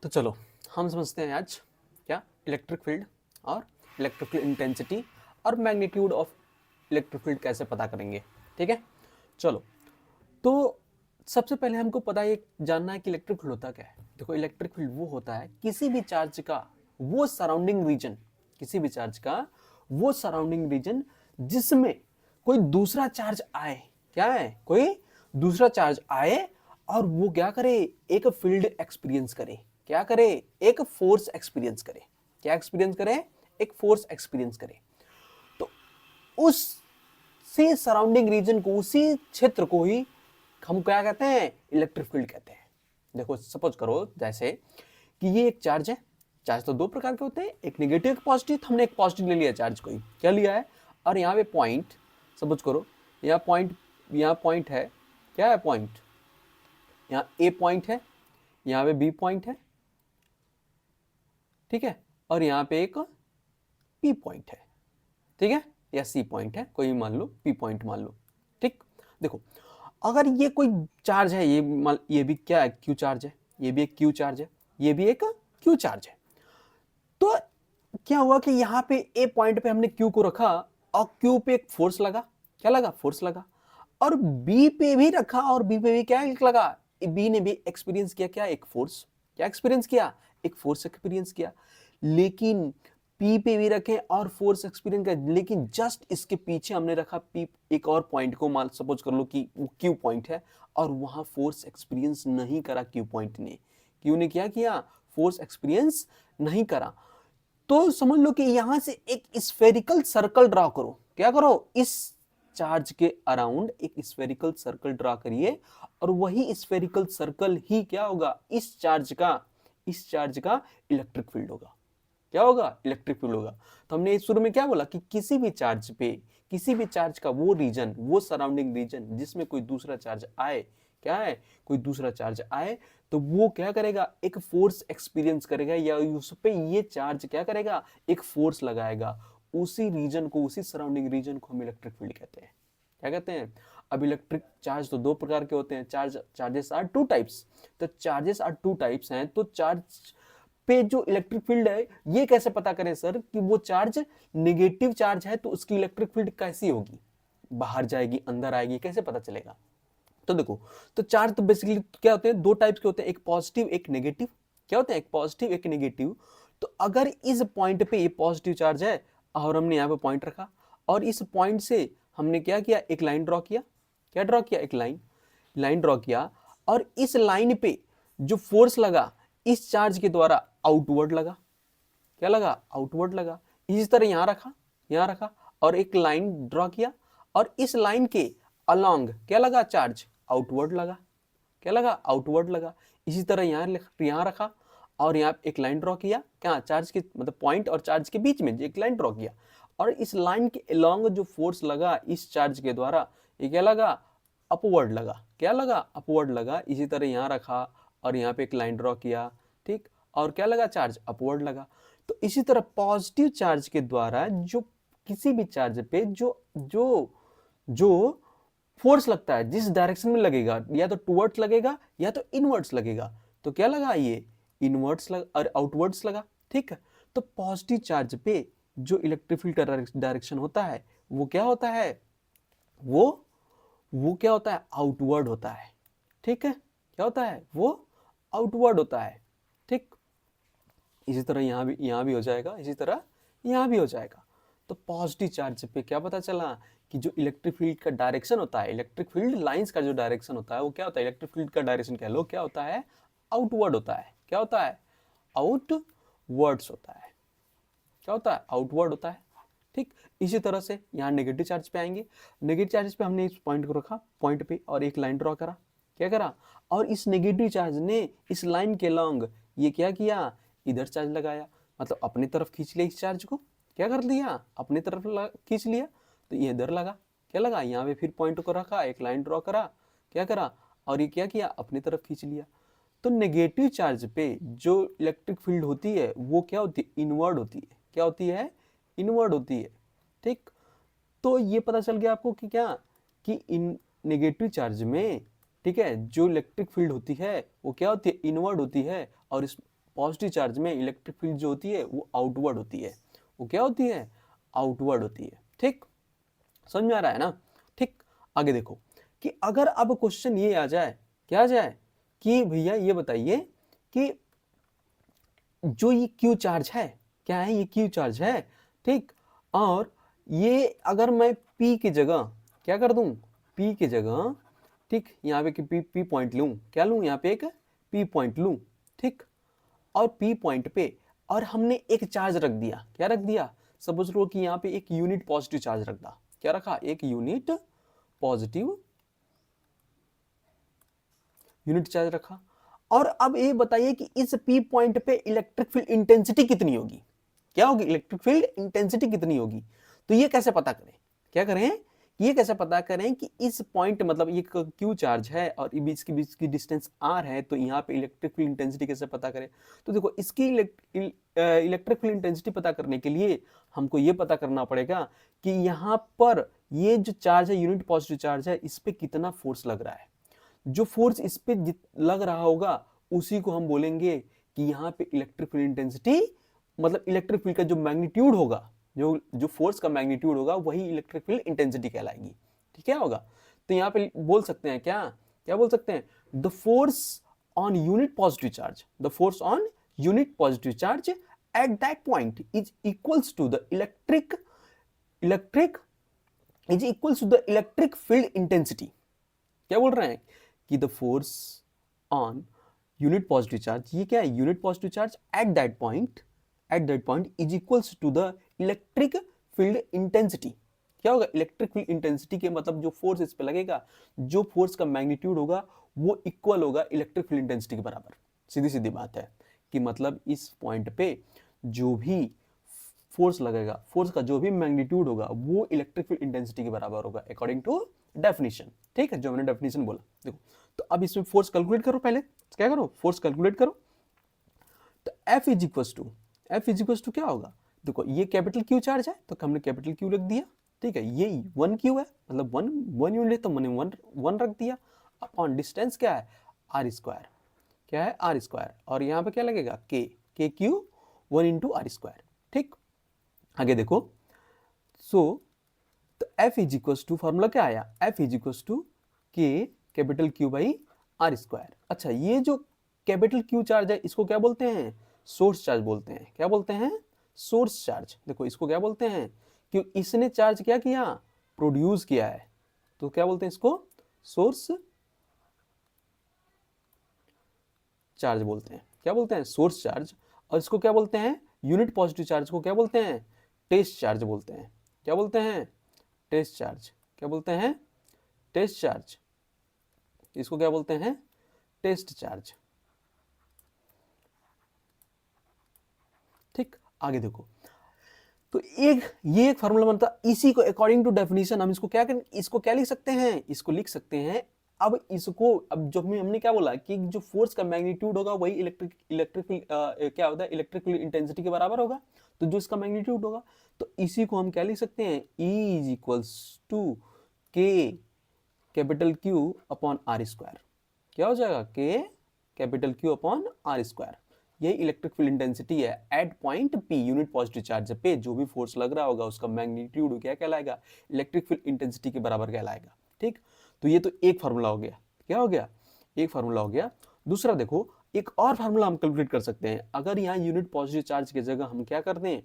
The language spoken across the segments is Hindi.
तो चलो हम समझते हैं आज क्या इलेक्ट्रिक फील्ड और इलेक्ट्रिक फील्ड इंटेंसिटी और मैग्नीट्यूड ऑफ इलेक्ट्रिक फील्ड कैसे पता करेंगे। ठीक है, चलो। तो सबसे पहले हमको पता ये जानना है कि इलेक्ट्रिक फील्ड होता क्या है। देखो, इलेक्ट्रिक फील्ड वो होता है किसी भी चार्ज का वो सराउंडिंग रीजन, किसी भी चार्ज का वो सराउंडिंग रीजन जिसमें कोई दूसरा चार्ज आए। क्या है? कोई दूसरा चार्ज आए और वो क्या करे, एक फील्ड एक्सपीरियंस करे। क्या करे? एक फोर्स एक्सपीरियंस करे। क्या एक्सपीरियंस करे? एक फोर्स एक्सपीरियंस करे। तो उस से सराउंडिंग रीजन को, उसी क्षेत्र को ही हम क्या कहते हैं? इलेक्ट्रिक फील्ड कहते हैं। देखो, सपोज करो जैसे कि ये एक चार्ज है। चार्ज तो दो प्रकार के होते हैं, एक नेगेटिव एक पॉजिटिव। हमने एक पॉजिटिव ले लिया चार्ज को ही, क्या लिया है, और यहाँ पे पॉइंट, सपोज करो यहाँ पॉइंट है। क्या है? पॉइंट। यहाँ ए पॉइंट है, यहाँ पे बी पॉइंट है, ठीक है, और यहाँ पे एक पी पॉइंट है, ठीक है, या सी पॉइंट है, कोई मान लो, पी पॉइंट मान लो। ठीक, देखो, अगर ये कोई चार्ज है, ये भी क्या है? क्यू चार्ज है, ये भी एक क्यू चार्ज है, ये भी एक क्यू चार्ज है। तो क्या हुआ कि यहाँ पे ए पॉइंट पे हमने क्यू को रखा और क्यू पे एक फोर्स लगा। क्या लगा? फोर्स लगा। और बी पे भी रखा और बी पे भी क्या लगा? बी ने भी एक्सपीरियंस किया क्या? एक फोर्स। क्या एक्सपीरियंस किया? एक फोर्स एक्सपीरियंस किया। लेकिन पी पे भी रखे और फोर्स एक्सपीरियंस किया, लेकिन जस्ट इसके पीछे हमने रखा पी एक और पॉइंट को, मान सपोज कर लो कि वो क्यू पॉइंट है और वहां फोर्स एक्सपीरियंस नहीं करा क्यू पॉइंट ने। क्यू ने क्या किया? फोर्स एक्सपीरियंस नहीं करा। तो समझ लो कि यहां से एक स्फेरिकल सर्कल ड्रॉ करो। क्या करो? इस चार्ज के अराउंड एक स्फेरिकल सर्कल ड्रॉ करिए और वही स्फेरिकल सर्कल ही क्या होगा? इस चार्ज का इलेक्ट्रिक फील्ड होगा। क्या होगा? इलेक्ट्रिक फील्ड होगा। तो हमने शुरू में क्या बोला कि किसी भी चार्ज का वो रीजन, वो सराउंडिंग रीजन जिसमें कोई दूसरा चार्ज आए। क्या है? कोई दूसरा चार्ज आए तो वो क्या करेगा? एक फोर्स एक्सपीरियंस करेगा, या उस पे ये चार्ज क्या करेगा? एक फोर्स लगाएगा। उसी रीजन को, उसी सराउंडिंग रीजन को हम इलेक्ट्रिक फील्ड कहते हैं। क्या कहते हैं? अब इलेक्ट्रिक चार्ज तो दो प्रकार के होते हैं। Charges are two types. तो चार्जेस आर टू टाइप्स हैं। तो चार्ज पे जो इलेक्ट्रिक फील्ड है, ये कैसे पता करें सर कि वो चार्ज नेगेटिव चार्ज है तो उसकी इलेक्ट्रिक फील्ड कैसी होगी? बाहर जाएगी, अंदर आएगी, कैसे पता चलेगा? तो देखो, तो चार्ज तो बेसिकली क्या होते हैं? दो टाइप्स के होते हैं, एक पॉजिटिव एक नेगेटिव। क्या होते हैं? एक पॉजिटिव एक नेगेटिव। तो अगर इस पॉइंट पे ये पॉजिटिव चार्ज है और हमने यहाँ पे पॉइंट रखा और इस पॉइंट से हमने क्या किया? एक लाइन ड्रॉ किया। क्या ड्रॉ किया? एक लाइन ड्रॉ किया और इस लाइन पे जो फोर्स लगा इस चार्ज के द्वारा आउटवर्ड लगा। क्या लगा? आउटवर्ड लगा। इसी तरह यहां रखा और एक लाइन ड्रॉ किया और इस लाइन के अलोंग क्या लगा? चार्ज आउटवर्ड लगा। क्या लगा? आउटवर्ड लगा। इसी तरह यहां रखा और यहां एक लाइन ड्रॉ किया। क्या? चार्ज के मतलब पॉइंट और चार्ज के बीच में एक लाइन ड्रॉ किया और इस लाइन के अलोंग जो फोर्स लगा इस चार्ज के द्वारा, ये क्या लगा? अपवर्ड लगा। क्या लगा? अपवर्ड लगा। इसी तरह यहां रखा और यहाँ पे एक लाइन ड्रॉ किया, ठीक, और क्या लगा? चार्ज अपवर्ड लगा। तो इसी तरह पॉजिटिव चार्ज के द्वारा जो किसी भी चार्ज पे जो जो जो फोर्स लगता है, जिस डायरेक्शन में लगेगा, या तो टुवर्ड्स लगेगा या तो इनवर्ड्स लगेगा। तो क्या लगा? ये इनवर्ड्स लगा और आउटवर्ड्स लगा। ठीक है, तो पॉजिटिव चार्ज पे जो इलेक्ट्रिक फील्ड का डायरेक्शन होता है वो क्या होता है? वो क्या होता है? आउटवर्ड होता है। ठीक है, क्या होता है? वो आउटवर्ड होता है। ठीक, इसी तरह यहां भी हो जाएगा, इसी तरह यहां भी हो जाएगा। तो पॉजिटिव चार्ज पे क्या पता चला कि जो इलेक्ट्रिक फील्ड का डायरेक्शन होता है, इलेक्ट्रिक फील्ड लाइंस का जो डायरेक्शन होता है वो क्या होता है? इलेक्ट्रिक फील्ड का डायरेक्शन कह लो क्या होता है? आउटवर्ड होता है। क्या होता है? आउटवर्ड्स होता है। क्या होता है? आउटवर्ड होता है। ठीक, इसी तरह से यहाँ नेगेटिव चार्ज पे आएंगे। नेगेटिव चार्ज पे हमने इस पॉइंट को रखा, पॉइंट पे, और एक लाइन ड्रॉ करा। क्या करा? और इस नेगेटिव चार्ज ने इस लाइन के लॉन्ग ये क्या किया? इधर चार्ज लगाया, मतलब अपनी तरफ खींच लिया इस चार्ज को। क्या कर लिया? अपनी तरफ खींच लिया। तो ये इधर लगा। क्या लगा? यहाँ पे फिर पॉइंट को रखा, एक लाइन ड्रॉ करा। क्या करा? और ये क्या किया? अपनी तरफ खींच लिया। तो नेगेटिव चार्ज पे जो इलेक्ट्रिक फील्ड होती है वो क्या होती है? इनवर्ड होती है। क्या होती है? इनवर्ड होती है। ठीक, तो ये पता चल गया आपको कि क्या, कि इन नेगेटिव चार्ज में, ठीक है, जो इलेक्ट्रिक फील्ड होती है वो क्या होती है? इनवर्ड होती है। और इस पॉजिटिव चार्ज में इलेक्ट्रिक फील्ड जो होती है वो आउटवर्ड होती है। वो क्या होती है? आउटवर्ड होती है। ठीक, समझ में आ रहा है ना? ठीक, आगे देखो कि अगर अब क्वेश्चन ये आ जाए, क्या आ जाए कि भैया ये बताइए कि जो ये क्यू चार्ज है, क्या है? ये क्यू चार्ज है, ठीक, और ये अगर मैं पी की जगह क्या कर दूं? पी की जगह, ठीक, यहाँ पे पी पॉइंट लूं, क्या लूं? यहाँ पे एक पी पॉइंट लूं, ठीक, और पी पॉइंट पे और हमने एक चार्ज रख दिया, क्या रख दिया? समझ लो कि यहाँ पे एक यूनिट पॉजिटिव चार्ज रख दिया, क्या रखा? एक यूनिट पॉजिटिव यूनिट चार्ज रखा। और अब ये बताइए कि इस पी पॉइंट पे इलेक्ट्रिक फील्ड इंटेंसिटी कितनी होगी? क्या होगी? इलेक्ट्रिक फील्ड इंटेंसिटी कितनी होगी? तो ये कैसे पता करें? क्या करें? ये कैसे पता करें कि इस पॉइंट, मतलब ये क्यू चार्ज है और बीच की डिस्टेंस आर है, तो यहाँ पे इलेक्ट्रिक फील्ड इंटेंसिटी कैसे पता करें? तो देखो, इसकी इलेक्ट्रिक फील्ड इंटेंसिटी पता करने के लिए हमको ये पता करना पड़ेगा कि यहाँ पर ये जो चार्ज है, यूनिट पॉजिटिव चार्ज है, इस पे कितना फोर्स लग रहा है। जो फोर्स इस पे लग रहा होगा उसी को हम बोलेंगे कि यहाँ पे इलेक्ट्रिक फील्ड इंटेंसिटी, मतलब इलेक्ट्रिक फील्ड का जो मैग्नीट्यूड होगा, जो फोर्स का मैग्नीट्यूड होगा, वही इलेक्ट्रिक फील्ड इंटेंसिटी कहलाएगी। ठीक है, होगा। तो यहाँ पे बोल सकते हैं क्या? क्या बोल सकते हैं? The force on unit positive charge, the force on unit positive charge at that point is equals to the electric is equals to the electric field intensity. क्या बोल रहे हैं कि the force on unit positive charge, ये क्या है? Unit positive charge at that point is equals to the electric field intensity. क्या होगा? इलेक्ट्रिक फील्ड इंटेंसिटी के मतलब जो फोर्स इस पे लगेगा, जो फोर्स का मैग्नीट्यूड होगा वो इक्वल होगा इलेक्ट्रिक फील्ड इंटेंसिटी के बराबर। सीधी सीधी बात है कि मतलब इस पॉइंट पे जो भी फोर्स लगेगा, फोर्स का जो भी मैग्नीट्यूड होगा वो इलेक्ट्रिक फील्ड इंटेंसिटी के बराबर होगा अकॉर्डिंग टू डेफिनेशन। ठीक है, जो मैंने डेफिनेशन बोला। देखो, तो अब इसमें फोर्स कैलकुलेट करो, पहले क्या करो? फोर्स कैलकुलेट करो। तो F इज इक्वल टू क्या होगा? देखो, ये कैपिटल क्यू चार्ज है तो हमने कैपिटल क्यू रख दिया, ठीक है। ये 1 क्यू है, मतलब वन यूनिट है तो मैंने वन रख दिया, अपॉन डिस्टेंस क्या है? R square. क्या है? R square. और यहाँ पे क्या लगेगा? के क्यू 1 इंटू आर स्क्वायर। ठीक, आगे देखो। तो F is equal to, formula क्या आया? F is equal to K capital Q by R square. अच्छा, ये जो कैपिटल क्यू चार्ज है इसको क्या बोलते हैं? सोर्स चार्ज बोलते हैं। क्या बोलते हैं? Source charge. देखो, इसको क्या बोलते हैं? क्यों? इसने चार्ज क्या किया? प्रोड्यूस किया है, तो क्या बोलते हैं इसको? सोर्स चार्ज बोलते हैं। क्या बोलते हैं? Source charge. और इसको क्या बोलते हैं? यूनिट पॉजिटिव चार्ज को क्या बोलते हैं? टेस्ट चार्ज बोलते हैं। क्या बोलते हैं? Test charge. क्या बोलते हैं? Test charge. इसको क्या बोलते हैं? Test charge. ठीक, आगे देखो। तो ये एक फॉर्मूला बनता, इसी को अकॉर्डिंग टू डेफिनेशन हम इसको क्या करें? इसको क्या लिख सकते हैं? इसको लिख सकते हैं। अब जो हमने क्या बोला कि जो फोर्स का मैग्नीट्यूड होगा वही इलेक्ट्रिक क्या होता है? इलेक्ट्रिक इंटेंसिटी के बराबर होगा। तो जो इसका मैग्नीट्यूड होगा, तो इसी को हम क्या लिख सकते हैं? E is equals to K capital Q upon R square. क्या हो जाएगा? K capital Q upon R square. ये इलेक्ट्रिक फील्ड इंटेंसिटी है at point P, unit positive charge पे जो भी फोर्स लग रहा होगा उसका मैग्नीट्यूड क्या कहलाएगा? इलेक्ट्रिक फील्ड इंटेंसिटी के बराबर कहलाएगा। ठीक, तो ये तो एक फार्मूला हो गया। क्या हो गया? एक फार्मूला हो गया। दूसरा देखो, एक और फार्मूला हम कैलकुलेट कर सकते हैं। अगर यहाँ यूनिट पॉजिटिव चार्ज की जगह हम क्या करते हैं?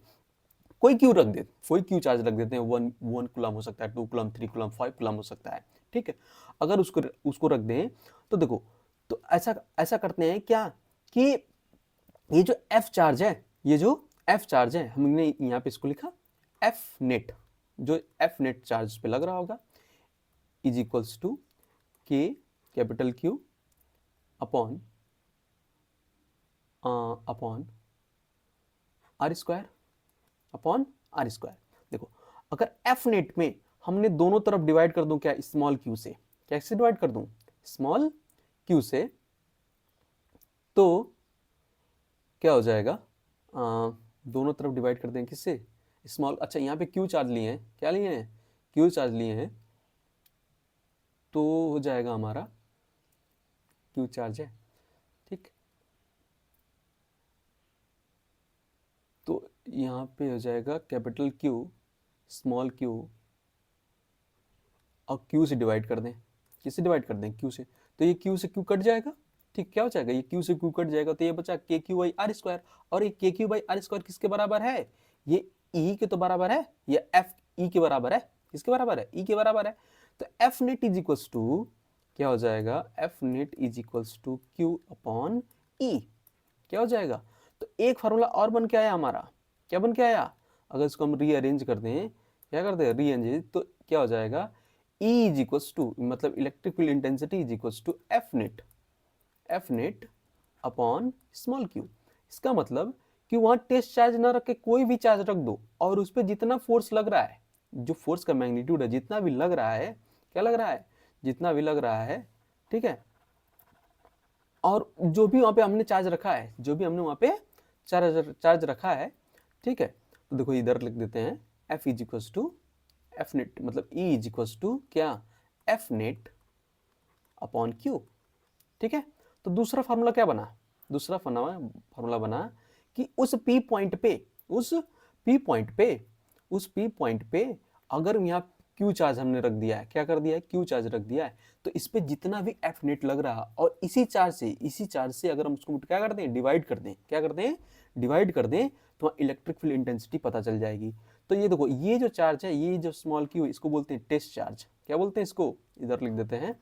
कोई क्यू रख देते, कोई क्यू चार्ज रख देते हैं। वन कूलम हो सकता है, 2 कूलम, 3 कूलम, 5 कूलम हो सकता है। ठीक है, अगर उसको रख दें तो देखो, तो ऐसा करते हैं क्या कि ये जो F चार्ज है, ये जो F चार्ज है, हमने यहाँ पे इसको लिखा F नेट, जो F नेट चार्ज पे लग रहा होगा is equals to K capital Q upon R square, upon R square. देखो, अगर F नेट में हमने दोनों तरफ डिवाइड कर दूं, क्या? स्मॉल क्यू से। कैसे डिवाइड कर दूं? स्मॉल क्यू से। तो क्या हो जाएगा? दोनों तरफ डिवाइड कर दें किससे? स्मॉल। अच्छा, यहाँ पे क्यू चार्ज लिए हैं, क्या लिए हैं? क्यू चार्ज लिए हैं, तो हो जाएगा हमारा क्यू चार्ज है। ठीक, यहाँ पे हो जाएगा कैपिटल Q स्मॉल q और Q से डिवाइड कर दें। किससे डिवाइड कर दें? Q से। तो ये Q से Q कट जाएगा। ठीक, क्या हो जाएगा? ये Q से Q कट जाएगा तो ये बचा KQ/R²। और ये KQ/R² किसके बराबर है? ये E के तो बराबर है, ये F E के बराबर है। किसके बराबर है? E के बराबर है। तो F net is equals to क्या हो जाएगा? F net is equals to Q/E। क्या हो जाएगा? तो एक फार्मूला और बन के आया हमारा। क्या बन के आया? अगर इसको हम रीअरेंज कर दें, क्या कर दें रीअरेंज, तो क्या हो जाएगा? E इज इक्वल्स टू मतलब electric field intensity is equals to F net upon small Q. इसका मतलब कि वहां टेस्ट चार्ज ना रख के कोई भी चार्ज रख दो और उस पर जितना फोर्स लग रहा है, जो फोर्स का मैग्नीट्यूड है जितना भी लग रहा है, क्या लग रहा है? जितना भी लग रहा है, ठीक है, और जो भी वहां पे हमने चार्ज रखा है, जो भी हमने वहां पे चार्ज रखा है, ठीक है, तो देखो इधर लिख देते हैं F is equals to F net मतलब E इज इक्वल्स टू क्या? F net upon Q. ठीक है, तो दूसरा फार्मूला क्या बना? दूसरा फार्मूला बना कि उस P पॉइंट पे अगर यहाँ Q चार्ज हमने रख दिया है, क्या कर दिया है? Q चार्ज रख दिया है, तो इस पे जितना भी F नेट लग रहा और इसी चार्ज से अगर हम उसको क्या करते हैं? डिवाइड कर दें। क्या करते हैं? डिवाइड कर दें, तो इलेक्ट्रिक फील्ड इंटेंसिटी पता चल जाएगी। तो ये देखो, ये जो चार्ज है, ये जो स्मॉल q, इसको बोलते हैं टेस्ट चार्ज। क्या बोलते हैं इसको? इधर लिख देते हैं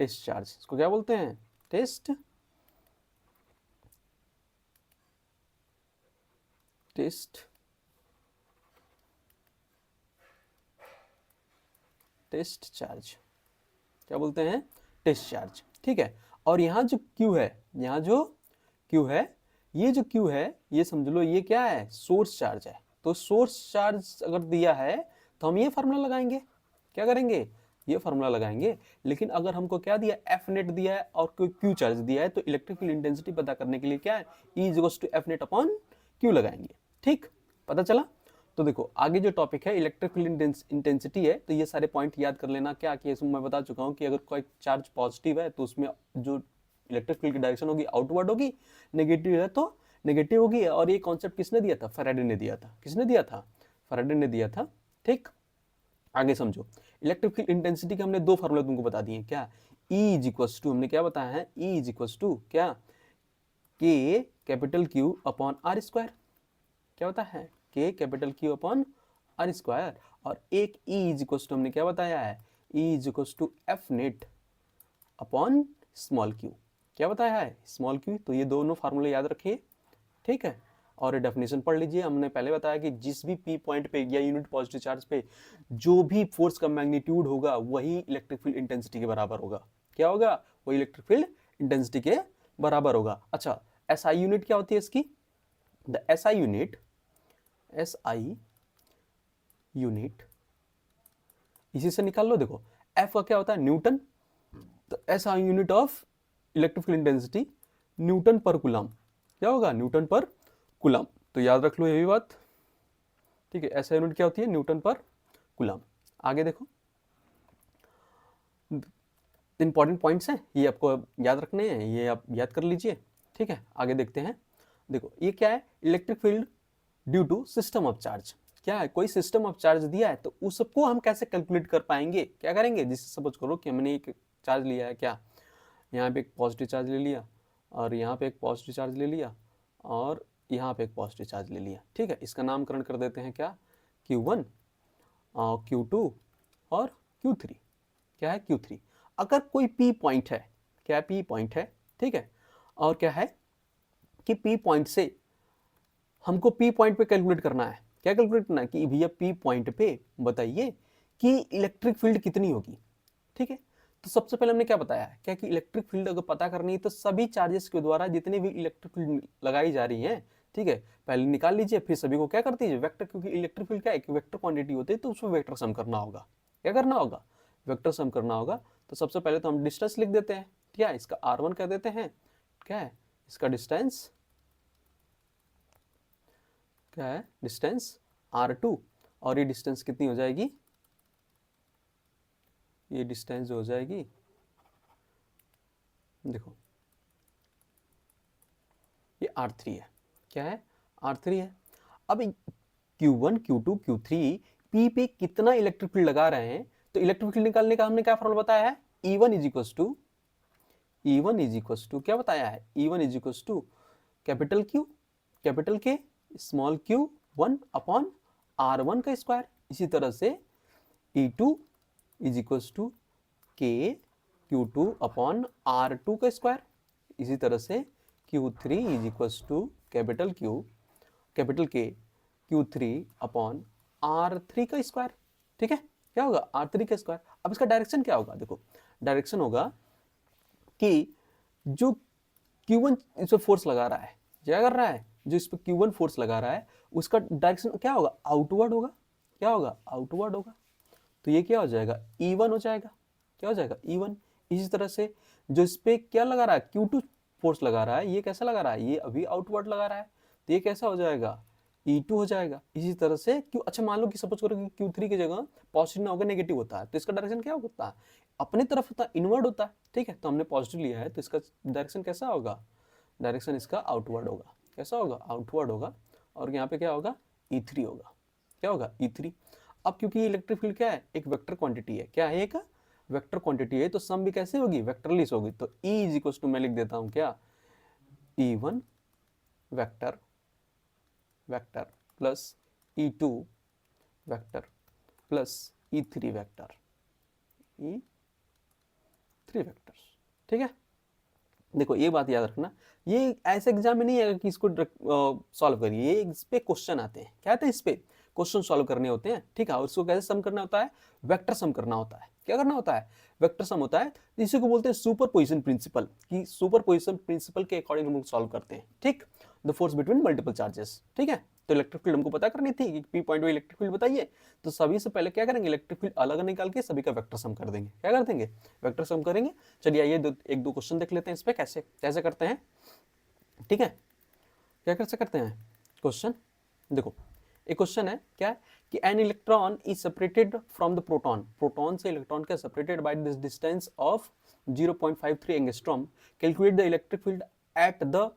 टेस्ट चार्ज। इसको क्या बोलते हैं? Test charge. क्या बोलते हैं? Test charge. ठीक है, और यहाँ जो Q है, ये जो Q है, ये समझ लो ये क्या है? सोर्स चार्ज है। तो सोर्स चार्ज अगर दिया है तो हम ये फार्मूला लगाएंगे। क्या करेंगे? ये फार्मूला लगाएंगे। लेकिन अगर हमको क्या दिया? एफ नेट दिया है और कोई Q चार्ज दिया है, तो इलेक्ट्रिक फील्ड इंटेंसिटी पता करने के लिए क्या है? E is equals to F net upon Q लगाएंगे। ठीक, पता चला? तो देखो आगे जो टॉपिक है इलेक्ट्रिक फील्ड इंटेंसिटी है, तो ये सारे पॉइंट याद कर लेना। क्या कि इसमें मैं बता चुका हूँ कि अगर कोई चार्ज पॉजिटिव है तो उसमें जो इलेक्ट्रिक फील्ड की डायरेक्शन होगी आउटवर्ड होगी, नेगेटिव है तो नेगेटिव होगी। और ये कॉन्सेप्ट किसने दिया था? फैराडे ने दिया था। किसने दिया था? फैराडे ने दिया था। ठीक, आगे समझो। इलेक्ट्रिक फील्ड इंटेंसिटी के हमने दो फार्मूला तुमको बता दिए। क्या? E इज इक्वल्स टू, हमने क्या बताया है? E इज इक्वल्स टू क्या? K capital Q upon R square. क्या होता है? K capital Q upon R square. और एक E इज इक्वल्स टू हमने क्या बताया है? E is equals to F net upon small q। क्या बताया है? Small q। तो ये दोनों फार्मूले याद रखिए। ठीक है, और ये डेफिनेशन पढ़ लीजिए। हमने पहले बताया कि जिस भी P पॉइंट पे या यूनिट पॉजिटिव चार्ज पे जो भी फोर्स का मैग्नीट्यूड होगा वही इलेक्ट्रिक फील्ड इंटेंसिटी के बराबर होगा। क्या होगा? वही इलेक्ट्रिक फील्ड इंटेंसिटी के बराबर होगा। अच्छा, SI यूनिट क्या होती है इसकी? द SI यूनिट इसी से निकाल लो। देखो F का क्या होता है? न्यूटन। तो SI unit of electric field intensity Newton per coulomb. क्या होगा? Newton per coulomb. तो याद रख लो ये भी बात। ठीक है, SI यूनिट क्या होती है? Newton per coulomb. आगे देखो, इंपॉर्टेंट पॉइंट्स हैं, ये आपको याद रखने हैं, ये आप याद कर लीजिए। ठीक है, आगे देखते हैं। देखो ये क्या है? Electric field due to system of charge. क्या है? कोई सिस्टम ऑफ चार्ज दिया है तो उसको हम कैसे कैलकुलेट कर पाएंगे? क्या करेंगे? जिससे सपोज करो कि हमने एक चार्ज लिया है, क्या यहाँ पे एक पॉजिटिव चार्ज ले लिया और यहाँ पे एक पॉजिटिव चार्ज ले लिया और यहाँ पे एक पॉजिटिव चार्ज ले लिया। ठीक है, इसका नामकरण कर देते हैं क्या? Q1 और Q2 और Q3। क्या है? Q3। अगर कोई P पॉइंट है, क्या P पॉइंट है, ठीक है, और क्या है कि P पॉइंट से हमको P पॉइंट पे कैलकुलेट करना है। क्या कैलकुलेट करना है? कि भैया P पॉइंट पे बताइए कि इलेक्ट्रिक फील्ड कितनी होगी। ठीक है, तो सबसे पहले हमने क्या बताया है? क्या कि इलेक्ट्रिक फील्ड अगर पता करनी है तो सभी चार्जेस के द्वारा जितनी भी इलेक्ट्रिक फील्ड लगाई जा रही है, ठीक है, पहले निकाल लीजिए, फिर सभी को क्या कर दीजिए? वेक्टर, क्योंकि इलेक्ट्रिक फील्ड क्या है? एक वेक्टर क्वांटिटी होती है, तो उसको वेक्टर सम करना होगा। क्या करना होगा? वेक्टर सम करना होगा। तो सबसे पहले तो हम डिस्टेंस लिख देते हैं। क्या? इसका R1 कह देते हैं। क्या है इसका डिस्टेंस? क्या है? Distance R2। और ये डिस्टेंस कितनी हो जाएगी? ये डिस्टेंस हो जाएगी, देखो ये R3 है। क्या है? R3 है। अब Q1, Q2, Q3 P पे कितना इलेक्ट्रिक फील्ड लगा रहे हैं, तो इलेक्ट्रिक फील्ड निकालने का हमने क्या फॉर्मूला बताया है, E1 इज इक्वल टू क्या बताया है, E1 is equal to capital Q capital K small q 1 upon R1 का स्क्वायर। इसी तरह से E2 is equal to K Q2 upon R2 का स्क्वायर। इसी तरह से Q3 is equal to capital K Q3 upon R3 का स्क्वायर। ठीक है, क्या होगा, R3 का स्क्वायर। अब इसका डायरेक्शन क्या होगा, देखो डायरेक्शन होगा कि जो Q1 इस पर फोर्स लगा रहा है, क्या कर रहा है, जो इस पर Q1 फोर्स लगा रहा है उसका डायरेक्शन क्या होगा, आउटवर्ड होगा। क्या होगा, आउटवर्ड होगा। तो ये क्या हो जाएगा, E1 हो जाएगा। क्या हो जाएगा, E1। इसी तरह से जो इस पे क्या लगा रहा है, Q2 फोर्स लगा रहा है, ये कैसा लगा रहा है, ये अभी आउटवर्ड लगा रहा है, तो ये कैसा हो जाएगा, E2 हो जाएगा। इसी तरह से क्यों, अच्छा मान लो कि सपोज करो कि Q3 की जगह पॉजिटिव ना होकर नेगेटिव होता है, तो इसका डायरेक्शन क्या होता है, अपने तरफ होता है, इनवर्ड होता है। ठीक है, तो हमने पॉजिटिव लिया है तो इसका डायरेक्शन कैसा होगा, डायरेक्शन इसका आउटवर्ड होगा। कैसा होगा, आउटवर्ड होगा। और यहाँ पे क्या होगा, E3 होगा। क्या होगा, E3। अब क्योंकि इलेक्ट्रिक फील्ड क्या है, एक वेक्टर क्वांटिटी है, क्या है, एक वेक्टर क्वांटिटी है, तो सम भी कैसे होगी, वेक्टरलेस होगी। तो E इज इक्वल टू मैं लिख देता हूँ क्या, E1 vector vector plus E2 vector plus E3 vector, E3 vector. ठीक है, देखो ये बात याद रखना, ये ऐसे एग्जाम में नहीं है कि इसको सॉल्व करिए, ये इस पे क्वेश्चन आते हैं, क्या आते हैं, इस पे क्वेश्चन सॉल्व करने होते हैं। ठीक है, और इसको कैसे सम करना होता है, वेक्टर सम करना होता है। क्या करना होता है, वेक्टर सम होता है। इसी को बोलते हैं सुपरपोजिशन प्रिंसिपल, कि सुपरपोजिशन प्रिंसिपल के अकॉर्डिंग हम लोग सॉल्व करते हैं। ठीक, the force between multiple charges. ठीक है, तो इलेक्ट्रिक फील्ड हमको पता करनी थी कि पी पॉइंट में इलेक्ट्रिक फील्ड बताइए, तो सभी से पहले क्या करेंगे, इलेक्ट्रिक फील्ड अलग निकाल के सभी का वेक्टर सम कर देंगे। क्या कर देंगे, वेक्टर सम करेंगे। चलिए आइए एक दो क्वेश्चन देख लेते हैं इस पे कैसे कैसे करते हैं। ठीक है, क्या कैसे करते हैं क्वेश्चन, देखो एक क्वेश्चन है क्या है कि an electron is separated from the proton, proton से इलेक्ट्रॉन क्या separated by this distance of 0.53 angstrom, calculate the electric field at the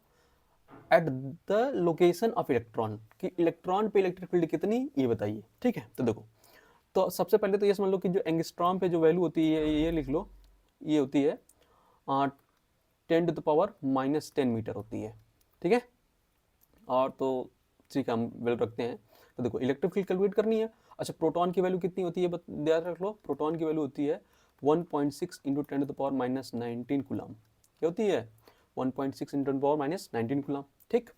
location of electron, कि इलेक्ट्रॉन पे इलेक्ट्रिक फील्ड कितनी, ये बताइए। ठीक है, तो देखो, तो सबसे पहले तो ये समझ लो कि जो एंगस्ट्रॉम पे जो वैल्यू होती है, ये लिख लो, ये होती है 10⁻⁻10 मीटर होती है। ठीक है, और तो ठीक है, हम वैल्यू रखते हैं। तो देखो इलेक्ट्रिक फील्ड कैलकुलेट करनी है। अच्छा, प्रोटॉन की वैल्यू कितनी होती है, याद रख लो, प्रोटॉन की वैल्यू होती है 1.6 इंटू 10⁻⁻19 कूलम। क्या होती है, 1.6 इंटू 10⁻⁻19 कूलम। ठीक,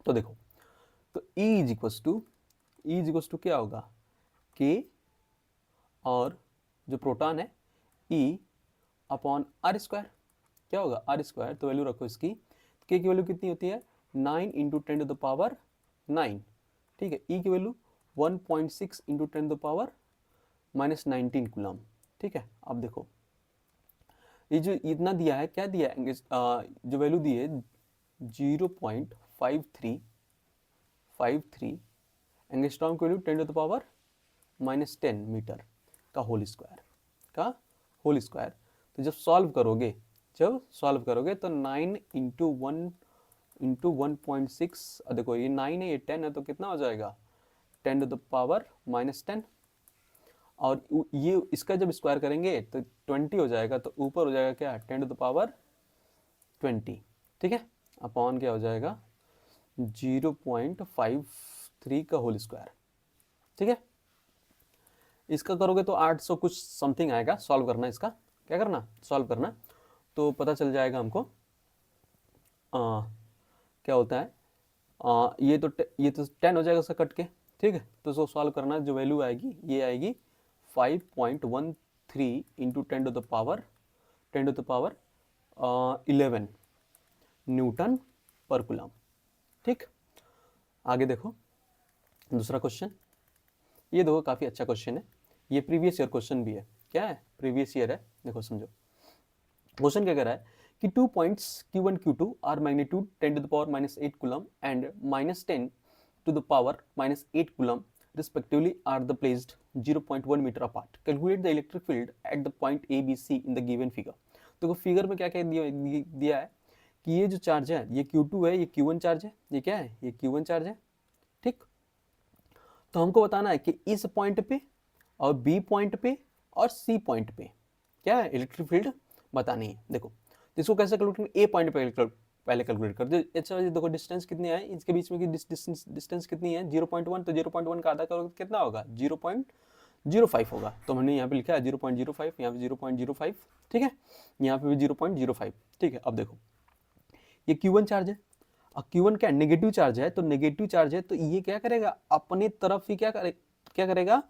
तो देखो, तो E इज इक्वल टू क्या होगा, K, और जो प्रोटॉन है E अपॉन R स्क्वायर। क्या होगा, R स्क्वायर, तो वैल्यू रखो इसकी, K की वैल्यू कितनी होती है, 9 इंटू 10⁻9। ठीक है, E की वैल्यू 1.6 इंटू 10⁻⁻19 कूलम। ठीक है, अब देखो ये जो इतना दिया है, क्या दिया है, जो वैल्यू दी है 0.53 एंगस्ट्रॉम की वैल्यू 10⁻⁻10 मीटर का होल स्क्वायर। तो जब सॉल्व करोगे तो 9 इंटू 1.6, देखो ये 9 है, ये 10 है, तो कितना हो जाएगा, 10⁻⁻10। और ये इसका जब स्क्वायर करेंगे तो 20 हो जाएगा, तो ऊपर हो जाएगा क्या, 10⁻20। ठीक है, अपॉन क्या हो जाएगा, 0.53 का होल स्क्वायर। ठीक है, इसका करोगे तो 800 कुछ समथिंग आएगा। सॉल्व करना इसका, क्या करना, सॉल्व करना, तो पता चल जाएगा हमको क्या होता है। ये तो 10 हो जाएगा उसका कट के। ठीक है, तो उसको सॉल्व करना, जो वैल्यू आएगी ये आएगी 5.13 इंटू 10⁻11 न्यूटन पर कूलम। ठीक, आगे देखो दूसरा क्वेश्चन, ये देखो काफ़ी अच्छा क्वेश्चन है, ये प्रीवियस ईयर क्वेश्चन भी है। क्या है, प्रीवियस ईयर है। देखो समझो, क्वेश्चन क्या कह रहा है कि 2 points Q1 Q2 are magnitude 10⁻⁻8 coulomb and -10⁻⁻8 coulomb respectively are the placed 0.1 meter apart. Calculate the electric field at the point A, B, C in the given figure. तो फिगर में क्या क्या दिया है कि ये जो चार्ज है ये Q2 है, ये Q1 चार्ज है, ये क्या है, ये Q1 चार्ज है। ठीक, तो हमको बताना है कि इस पॉइंट पे और बी पॉइंट पे और सी पॉइंट पे क्या है इलेक्ट्रिक फील्ड बतानी है। देखो इसको कैसे कैलकुलेट, ए पॉइंट पे पहले कैलकुलेट कर दो। अच्छा देखो डिस्टेंस कितनी है इसके बीच में की डिस्टेंस कितनी है 0.1, तो 0.1 का आधा करोगे तो कितना होगा 0.05 होगा। तो हमने यहाँ पे लिखा है 0.05, यहाँ पे 0.05, ठीक है, यहाँ पे भी 0.05, ठीक है। अब देखो ये Q1 चार्ज है, और Q1 क्या नेगेटिव चार्ज है, तो नेगेटिव चार्ज है तो ये क्या करेगा अपने तरफ ही क्या करेगा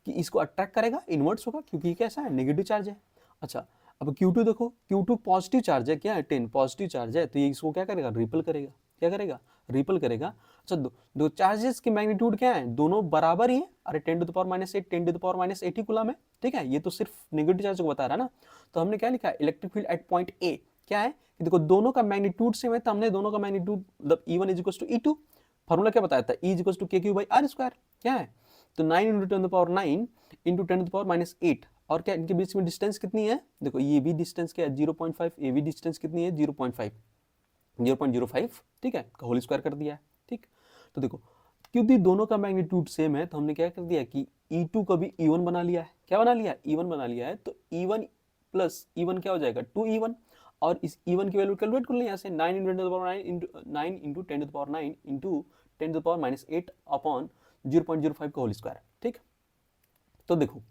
कि इसको अट्रैक्ट करेगा, इन्वर्ट्स होगा, क्योंकि कैसा है नेगेटिव चार्ज है। अच्छा अब Q2 देखो, Q2 पॉजिटिव चार्ज है, क्या है 10 पॉजिटिव चार्ज है, तो ये इसको क्या करेगा रिपल करेगा, क्या करेगा रिपल करेगा। अच्छा दो चार्जेस की मैग्नीट्यूड क्या है, दोनों बराबर ही है, अरे 10 to the power -8 10 to the power -8 ही कूलम है, ठीक है। ये तो सिर्फ नेगेटिव चार्ज को बता रहा है ना, तो हमने क्या लिखा है electric field at point A क्या है कि देखो दोनों का मैग्नीट्यूड सेम है, तो हमने दोनों का मैग्नीट्यूड मतलब E1 is equal to E2, formula क्या बताया था E is equal to KQ/R², क्या है तो 9 × 10 to the power 9 × 10 to the power -8, और क्या इनके बीच में डिस्टेंस कितनी है, देखो ये भी डिस्टेंस क्या है 0.5, ये भी डिस्टेंस कितनी है 0.5, ठीक है, का होल स्क्वायर कर दिया है, ठीक। तो देखो क्योंकि दोनों का मैग्नीट्यूड सेम है तो हमने क्या कर दिया कि E2 को भी E1 बना लिया है, क्या बना लिया E1 बना लिया है, तो E1 प्लस E1 क्या हो जाएगा 2E1, और इस E1 की वैल्यू कैलकुलेट कर लें यहाँ से 9 × 10 to the power 9 × 10 to the power 9 × 10 to the power -8 upon 0.05 का होल स्क्वायर, ठीक। तो देखो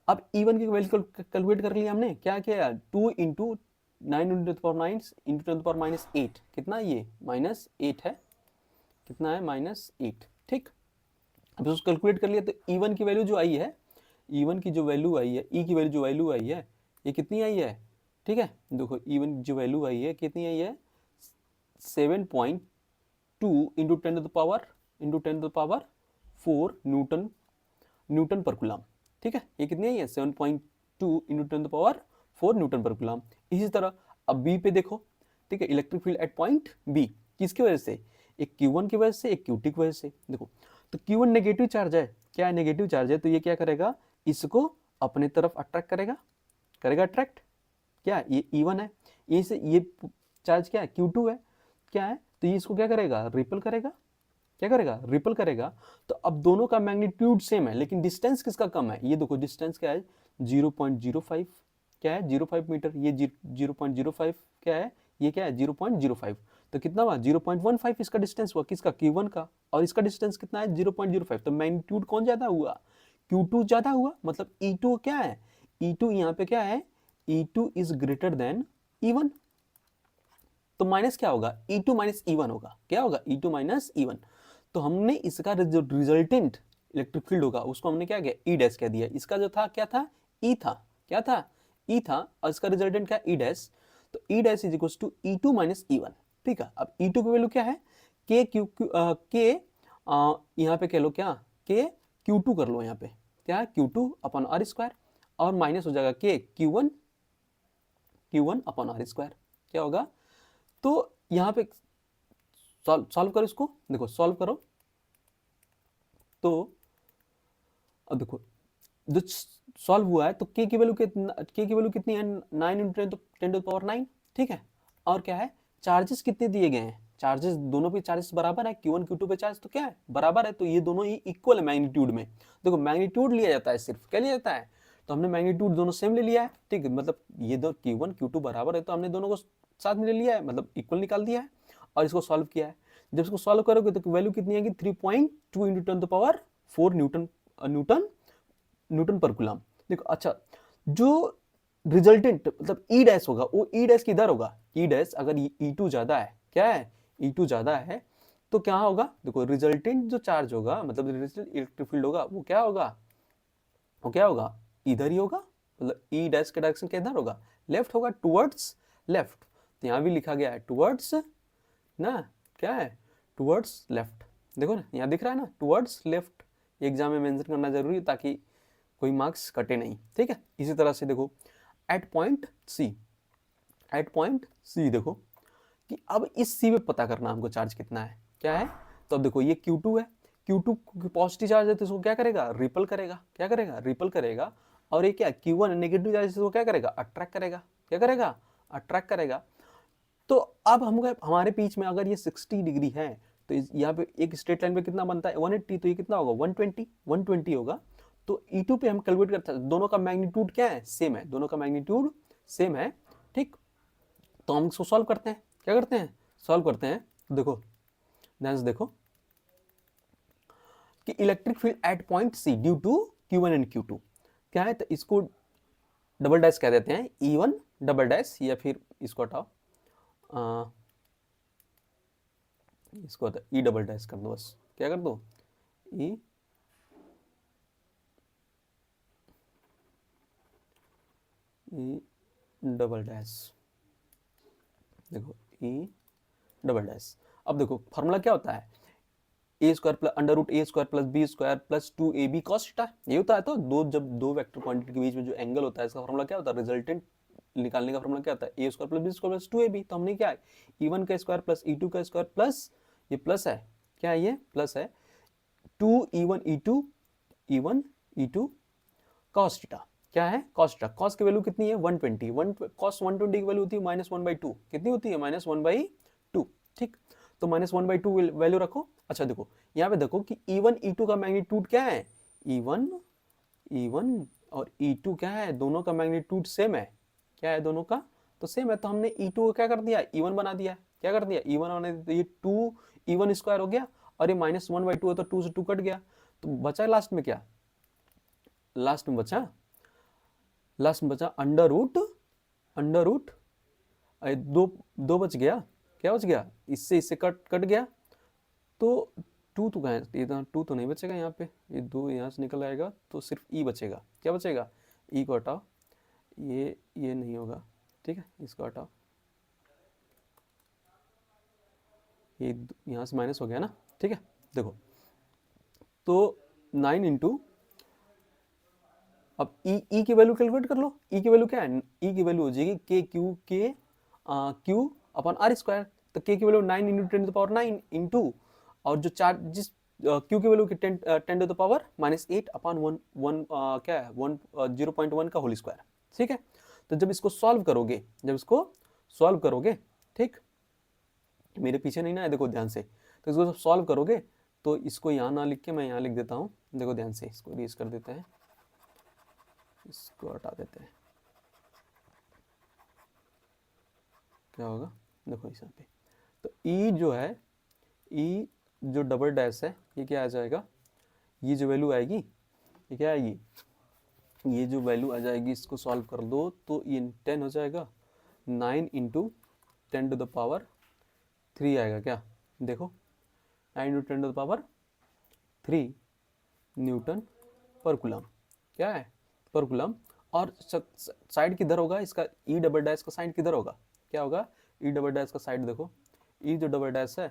अब E1 की वैल्यू कैलकुलेट कर लिया हमने, क्या किया 2 × 9 × 10 to the power 9 × 10 to the power -8, कितना ये -8 है, कितना है -8, ठीक। अब उसको कैलकुलेट कर लिया तो E1 की वैल्यू जो आई है, E1 की जो वैल्यू आई है, E की वैल्यू जो वैल्यू आई है ये कितनी आई है, ठीक है। देखो E1 जो वैल्यू आई है कितनी आई है 7.2 × 10 to the power 4 newton per coulomb, ठीक है। ये कितनी आई है 7.2 × 10 to the power 4 newton per coulomb. इसी तरह अब बी पे देखो, ठीक है, electric field at point B किसकी वजह से, एक Q1 की वजह से, एक Q2 की वजह से। देखो तो Q1 नेगेटिव चार्ज है, क्या है नेगेटिव चार्ज है, तो ये क्या करेगा इसको अपने तरफ अट्रैक्ट करेगा अट्रैक्ट, क्या ये E1 है, ये चार्ज क्या है Q2 है, क्या है, तो ये इसको क्या करेगा रिपल करेगा, क्या करेगा रिपल करेगा। तो अब दोनों का मैग्नीट्यूड सेम है लेकिन डिस्टेंस किसका कम है, ये देखो डिस्टेंस क्या है 0.05, क्या है 0.5 मीटर, ये 0.05 क्या है, ये क्या है 0.05, तो कितना हुआ 0.15 इसका डिस्टेंस हुआ किसका Q1 का, और इसका डिस्टेंस कितना है 0.05, तो मैग्नीट्यूड कौन ज्यादा हुआ Q2 ज्यादा हुआ, मतलब E2 क्या है, E2 यहाँ पे क्या है E2 is greater than E1, तो माइनस क्या होगा E2 - E1 होगा, क्या होगा E2 - E1। तो हमने इसका जो रिजल्टेंट इलेक्ट्रिक फील्ड होगा उसको हमने क्या किया ई डैश कह दिया, इसका जो था क्या था ई था, क्या था ई था, और इसका रिजल्टेंट क्या ई डैश, तो E dash is equal to E2 - E1, ठीक है। अब E2 की वैल्यू क्या है के यहाँ पे कह लो क्या के Q2 कर लो, यहाँ पे क्या Q2 अपॉन R², और माइनस हो जाएगा के Q1 अपॉन R², क्या होगा, तो यहाँ पे सॉल्व करो इसको, देखो सॉल्व करो, तो अब देखो जो सॉल्व हुआ है तो k की वैल्यू कितनी है 9 × 10 टू द पावर 9, ठीक है। और क्या है चार्जेस कितने दिए गए हैं, चार्जेस दोनों पे चार्जेस बराबर है, Q1 Q2 पे चार्ज तो क्या है बराबर है, तो ये दोनों ही इक्वल है मैग्नीट्यूड में। देखो मैग्नीट्यूड लिया जाता है, सिर्फ क्या लिया जाता है, तो हमने मैग्नीट्यूड दोनों सेम ले लिया है, ठीक है, मतलब ये दो Q1 Q2 बराबर है तो हमने दोनों को साथ में ले लिया है, मतलब इक्वल निकाल दिया है और इसको सॉल्व किया है। जब इसको सॉल्व करोगे तो वैल्यू कितनी आएगी 3.2 × 10 to the power 4 newton per coulomb. देखो अच्छा जो रिजल्टेंट मतलब ई डैश होगा वो ई डैश किधर होगा, ई डैश अगर E2 ज्यादा है, क्या है E2 ज्यादा है तो क्या होगा, देखो रिजल्टेंट जो चार्ज होगा मतलब इलेक्ट्रिक फील्ड होगा वो क्या होगा इधर ही होगा, मतलब ई डैश का डायरेक्शन किधर होगा लेफ्ट होगा, टुवर्ड्स लेफ्ट, तो यहाँ भी लिखा गया है टुवर्ड्स ना, क्या है टुवर्ड्स लेफ्ट, देखो ना यहाँ दिख रहा है ना टुवर्ड्स लेफ्ट, एग्जाम में मेंशन करना जरूरी है ताकि कोई मार्क्स कटे नहीं, ठीक है। इसी तरह से देखो एट पॉइंट सी देखो कि अब इस सी पे पता करना हमको चार्ज कितना है, क्या है, तो अब देखो ये Q2 है, Q2 पॉजिटिव चार्ज है तो इसको क्या करेगा रिपल करेगा, क्या करेगा रिपल करेगा, और ये क्या Q1 नेगेटिव चार्ज है इसको क्या करेगा अट्रैक्ट करेगा, क्या करेगा अट्रैक्ट करेगा। तो अब हमको हमारे बीच में अगर ये 60 डिग्री है तो यहाँ पे एक स्ट्रेट लाइन पे कितना बनता है 180, तो ये कितना होगा 120 होगा। तो E2 पे हम कैलकुलेट करते हैं, दोनों का मैग्नीट्यूड क्या है, सेम है, दोनों का मैग्नीट्यूड सेम है, ठीक। तो हम इसको सॉल्व करते हैं, क्या करते हैं, सॉल्व करते हैं। देखो ध्यान से देखो कि electric field at point C due to Q1 and Q2 क्या है, तो इसको डबल डैश कह देते हैं, E1 डबल डैश, या फिर इसको हटाओ, इसको E डबल डैश कर दो, बस क्या कर दो, E डबल डैश, देखो E डबल डैश। अब देखो फॉर्मूला क्या होता है, A square plus under root A square plus B square plus 2ab cos theta, ये होता है। तो जब दो वेक्टर क्वांटिटी के बीच में जो एंगल होता है, इसका फॉर्मूला क्या होता है, रिजल्टेंट निकालने का फॉर्मूला क्या होता है, A square plus B square plus 2ab। तो हमने क्या है, E1 का स्क्वायर प्लस E2 का स्क्वायर प्लस, ये प्लस है, क्या है ये प्लस है, 2E1 E2 cos थीटा, क्या है cos थीटा। cos की वैल्यू कितनी है 120, cos 120 की वैल्यू होती है -1/2, कितनी होती है -1/2, ठीक। तो -1/2 वैल्यू रखो। अच्छा देखो यहाँ पे देखो कि E1 E2 का मैग्नीट्यूड क्या है, E1 और E2 क्या है, दोनों का मैग्नीट्यूड सेम है, क्या है दोनों का, तो सेम है। तो हमने E2 को क्या कर दिया, E1 बना दिया, क्या कर दिया E1 बना दिया, ये 2 E1 स्क्वायर हो गया, और ये -1/2 है तो 2 से 2 कट गया, तो बचा लास्ट में क्या, लास्ट में बचा अंडर रूट दो बच गया, क्या बच गया, इससे कट गया, तो 2 तो कहाँ है, ये 2 तो नहीं बचेगा यहाँ पे, ये 2 यहाँ से निकल आएगा, तो सिर्फ E बचेगा, क्या बचेगा, E को हटाओ, ये नहीं होगा, ठीक है, इसको हटाओ, ये यहाँ से माइनस हो गया ना, ठीक है। देखो तो 9 इंटू, अब E की वैल्यू कैलकुलेट कर लो, E की वैल्यू क्या है, E की वैल्यू हो जाएगी Q अपन R स्क्वायर, तो K की value 9 into 10 to the power 9 into, और जो चार्ज जिस Q की value 10 to the power -8 upon 1 क्या है 0.1 का होल स्क्वायर, ठीक है। तो जब इसको सॉल्व करोगे, ठीक, मेरे पीछे नहीं ना है, देखो ध्यान से, तो इसको सॉल्व करोगे तो इसको यहाँ ना लिख के मैं यहाँ लिख देता हूँ, देखो ध्यान से, इसको इरेज कर देते हैं, इसको हटा देते हैं, क्या होगा, देखो इस यहाँ पे, तो E जो है, E जो डबल डैश है, ये क्या आ जाएगा, ये जो वैल्यू आएगी, ये क्या आएगी, ये जो वैल्यू आ जाएगी, इसको सॉल्व कर दो तो ये 10 हो जाएगा, 9 इंटू 10 टू द पावर 3 आएगा, क्या देखो 9 into 10 to the power 3 newton per coulomb, क्या है पर कूलम। और साइड किधर होगा इसका, E डबल डैश का साइड किधर होगा, क्या होगा, E डबल डैश का साइड देखो, E जो डबल डैश है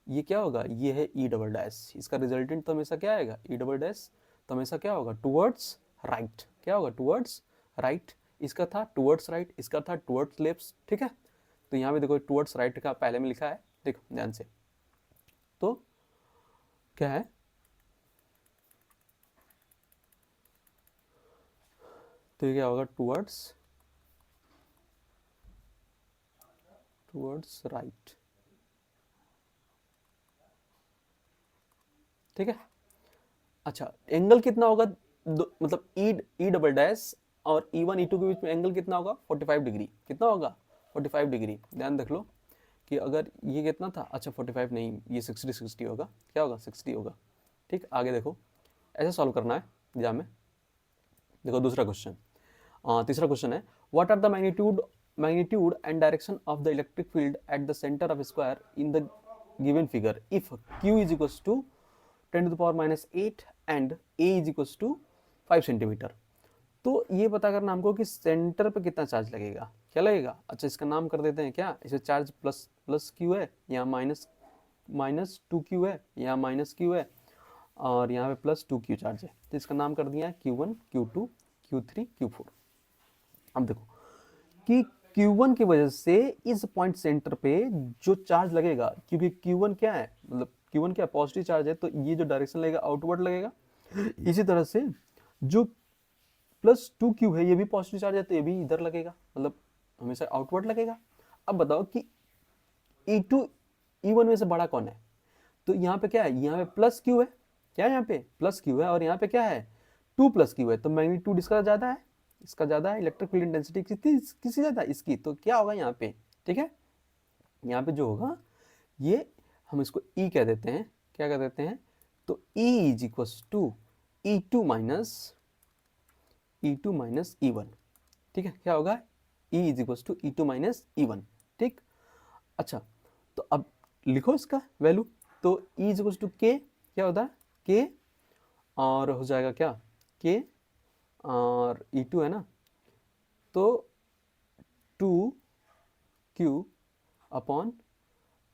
ये क्या होगा, ये है E डबल डैश, इसका रिजल्टेंट तो हमेशा क्या आएगा, E डबल डैश, तो हमेशा क्या होगा, टुवर्ड्स राइट, क्या होगा टुवर्ड्स राइट, इसका था टुवर्ड्स राइट, इसका था टुवर्ड्स लेफ्ट, ठीक है। तो यहाँ पे देखो टुवर्ड्स राइट का पहले में लिखा है, देखो ध्यान से, तो क्या है, तो ये क्या होगा, टुवर्ड्स राइट, ठीक है। अच्छा एंगल कितना होगा, मतलब ई डबल डैश और E1 E2 के बीच में एंगल कितना होगा 45 डिग्री, कितना होगा 45 डिग्री, ध्यान रख लो कि अगर ये कितना था, अच्छा 45 नहीं, ये 60 होगा, क्या होगा 60 होगा, ठीक। आगे देखो ऐसे सॉल्व करना है एग्जाम में। देखो दूसरा क्वेश्चन, तीसरा क्वेश्चन है, what are the magnitude and direction of the electric field at the centre of square in the given figure if Q is equals to 10 to the power -8 and A is equals to 5 centimetre. तो ये पता करना हमको कि सेंटर पे कितना चार्ज लगेगा, क्या लगेगा, अच्छा इसका नाम कर देते हैं, क्या इसे चार्ज प्लस Q है, यहाँ माइनस 2Q है, यहाँ -Q है, और यहाँ पे +2Q चार्ज है, तो इसका नाम कर दिया है Q1 Q2 Q3 Q4। अब देखो कि Q1 की वजह से इस पॉइंट सेंटर पे जो चार्ज लगेगा, क्योंकि Q1 क्या है, मतलब Q1 क्या पॉजिटिव चार्ज है, तो ये जो डायरेक्शन लगेगा आउटवर्ड लगेगा। इसी तरह से जो +2Q है ये भी पॉजिटिव चार्ज है, तो ये भी इधर लगेगा, मतलब हमेशा आउटवर्ड लगेगा। अब बताओ कि E2 E1 में से बड़ा कौन है, तो यहाँ पे क्या है, यहाँ पे प्लस क्यू है, क्या है यहाँ पे प्लस क्यू है, और यहाँ पे क्या है 2 प्लस क्यू है, तो मैग्नीट्यूड इसका ज़्यादा है, इसका ज़्यादा है, इलेक्ट्रिक फील्ड इंटेंसिटी किसी ज़्यादा है, इसकी, तो क्या होगा यहाँ पे, ठीक है, यहाँ पे जो होगा ये हम इसको E कह देते हैं, क्या कह देते हैं, तो E is equals to E2 minus E1, ठीक है, क्या होगा E is equals to E2 minus E1, ठीक। अच्छा, तो अब लिखो इसका वैल्यू, तो E is equals to K, क्या होता है K, और हो जाएगा क्या K, और E2 है ना, तो 2Q अपॉन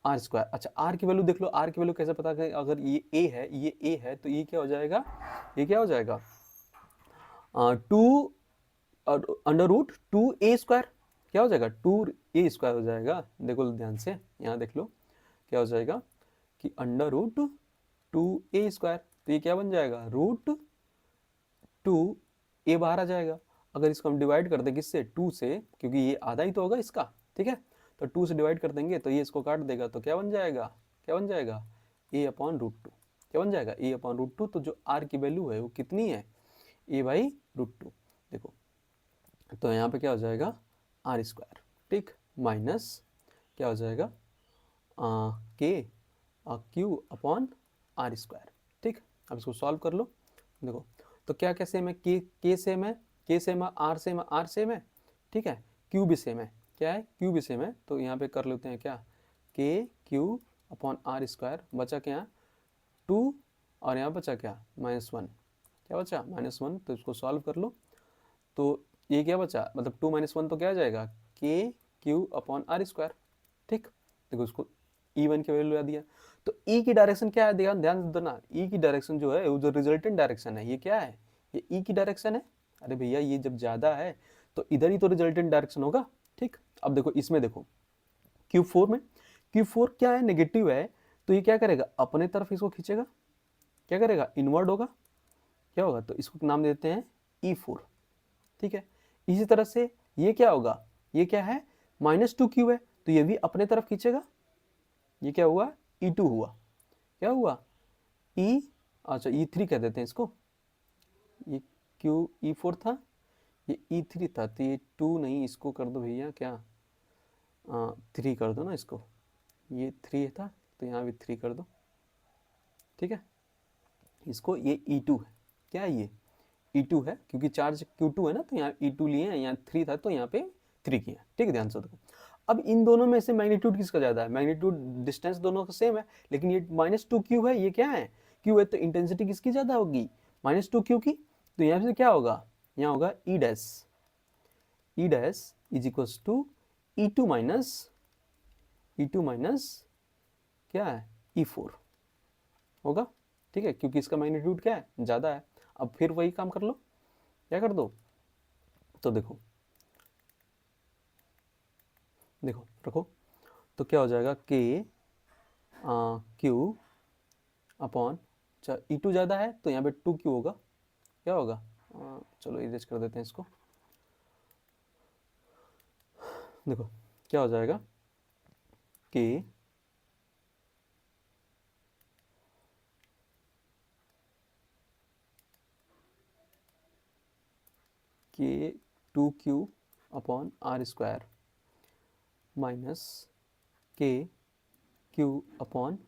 आर स्क्वायर। अच्छा, आर की वैल्यू देख लो, आर की वैल्यू कैसे पता करें, अगर ये ए है, ये ए है, तो ये क्या हो जाएगा, ये क्या हो जाएगा 2 अंडर रूट 2a², क्या हो जाएगा 2a² हो जाएगा, देखो ध्यान से यहाँ देख लो क्या हो जाएगा कि अंडर रूट 2a², तो ये क्या बन जाएगा √2a बाहर आ जाएगा। अगर इसको हम डिवाइड कर दें किससे, 2 से, क्योंकि ये आधा ही तो होगा इसका, ठीक है, तो 2 से डिवाइड कर देंगे तो ये इसको काट देगा, तो क्या बन जाएगा, क्या बन जाएगा a/√2, क्या बन जाएगा a/√2। तो जो r की वैल्यू है वो कितनी है, a/√2, देखो, तो यहाँ पे क्या हो जाएगा r², ठीक, माइनस क्या हो जाएगा Q/r², ठीक। अब इसको सॉल्व कर लो, देखो, तो क्या क्या सेम है, K सेम है, K सेम है, R सेम है, R सेम है, ठीक है, Q भी सेम है, क्या है Q भी सेम है, तो यहाँ पे कर लेते हैं क्या KQ/r², बचा क्या 2, और यहाँ बचा क्या -1, क्या बचा -1, तो इसको सॉल्व कर लो, तो ये क्या बचा, मतलब 2 - 1 तो क्या आ जाएगा KQ/r², ठीक। देखो उसको E1 की वैल्यू दिया, तो E की डायरेक्शन क्या है, ध्यान देना, E की डायरेक्शन जो है वो जो रिजल्टेंट डायरेक्शन है, ये क्या है, ये E की डायरेक्शन है, अरे भैया ये जब ज़्यादा है तो इधर ही तो रिजल्टेंट डायरेक्शन होगा, ठीक। अब देखो इसमें देखो Q4 में, Q4 क्या है, नेगेटिव है, तो ये क्या करेगा अपने तरफ इसको खींचेगा, क्या करेगा इनवर्ड होगा, क्या होगा, तो इसको नाम देते हैं E4, ठीक है। इसी तरह से ये क्या होगा, ये क्या है -2Q है, तो ये भी अपने तरफ खींचेगा, ये क्या हुआ E2 हुआ, क्या हुआ अच्छा E3 कह देते हैं इसको, ये Q E4 था, ये E3 था, तो ये 2 नहीं, इसको कर दो भैया क्या 3 कर दो ना इसको, ये 3 था तो यहाँ भी 3 कर दो, ठीक है, इसको ये E2 है, क्या है ये E2 है, क्योंकि चार्ज Q2 है ना, तो यहाँ E2 लिए हैं, यहाँ 3 था तो यहाँ पे 3 किया, ठीक है, ध्यान से देखो। अब इन दोनों में से मैग्नीट्यूड किसका ज़्यादा है, मैग्नीट्यूड डिस्टेंस दोनों का सेम है, लेकिन ये -2Q है, ये क्या है Q है, तो इंटेंसिटी किसकी ज़्यादा होगी -2Q की, तो यहाँ से क्या होगा, यहाँ होगा E dash is equals to E2 minus क्या है E4 होगा, ठीक है, क्योंकि इसका मैग्नीट्यूड क्या है ज़्यादा है। अब फिर वही काम कर लो, क्या कर दो, तो देखो रखो, तो क्या हो जाएगा Q अपॉन, अच्छा E2 ज़्यादा है तो यहाँ पे 2Q होगा, क्या होगा चलो इरेज कर देते हैं इसको, देखो क्या हो जाएगा K 2Q upon r² minus KQ upon